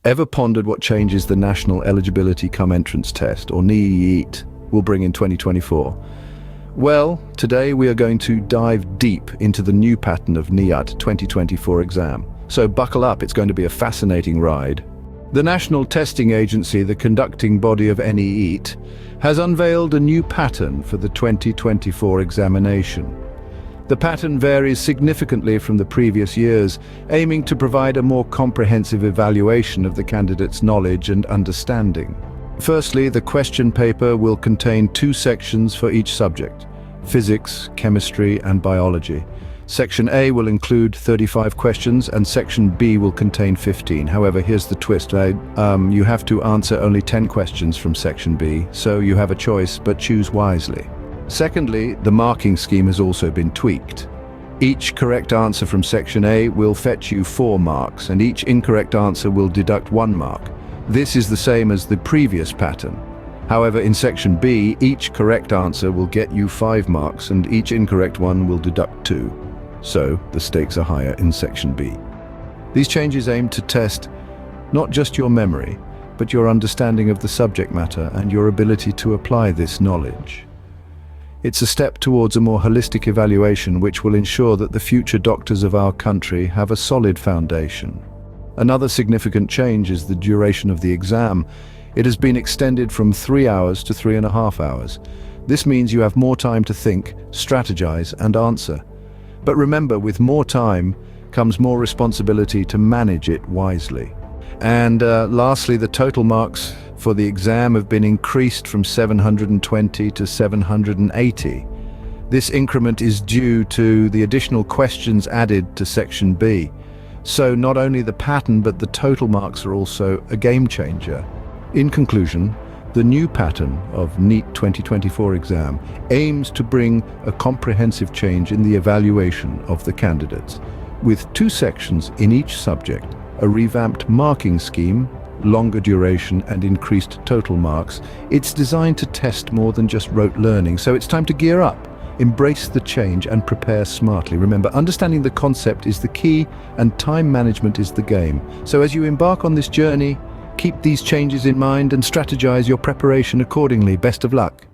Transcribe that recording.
Ever pondered what changes the National Eligibility Cum Entrance Test, or NEET, will bring in 2024? Well, today we are going to dive deep into the new pattern of NEET 2024 exam. So buckle up, it's going to be a fascinating ride. The National Testing Agency, the conducting body of NEET, has unveiled a new pattern for the 2024 examination. The pattern varies significantly from the previous years, aiming to provide a more comprehensive evaluation of the candidate's knowledge and understanding. Firstly, the question paper will contain 2 sections for each subject: physics, chemistry, and biology. Section A will include 35 questions and Section B will contain 15. However, here's the twist. You have to answer only 10 questions from Section B, so you have a choice, but choose wisely. Secondly, the marking scheme has also been tweaked. Each correct answer from Section A will fetch you 4 marks, and each incorrect answer will deduct 1 mark. This is the same as the previous pattern. However, in Section B, each correct answer will get you 5 marks, and each incorrect one will deduct 2. So, the stakes are higher in Section B. These changes aim to test not just your memory, but your understanding of the subject matter and your ability to apply this knowledge. It's a step towards a more holistic evaluation which will ensure that the future doctors of our country have a solid foundation. Another significant change is the duration of the exam. It has been extended from 3 hours to 3.5 hours. This means you have more time to think, strategize, and answer. But remember, with more time comes more responsibility to manage it wisely. And lastly, the total marks for the exam have been increased from 720 to 780. This increment is due to the additional questions added to Section B. So not only the pattern, but the total marks are also a game changer. In conclusion, the new pattern of NEET 2024 exam aims to bring a comprehensive change in the evaluation of the candidates. With 2 sections in each subject, a revamped marking scheme, longer duration, and increased total marks, it's designed to test more than just rote learning. So it's time to gear up, embrace the change, and prepare smartly. Remember, understanding the concept is the key, and time management is the game. So as you embark on this journey, keep these changes in mind and strategize your preparation accordingly. Best of luck.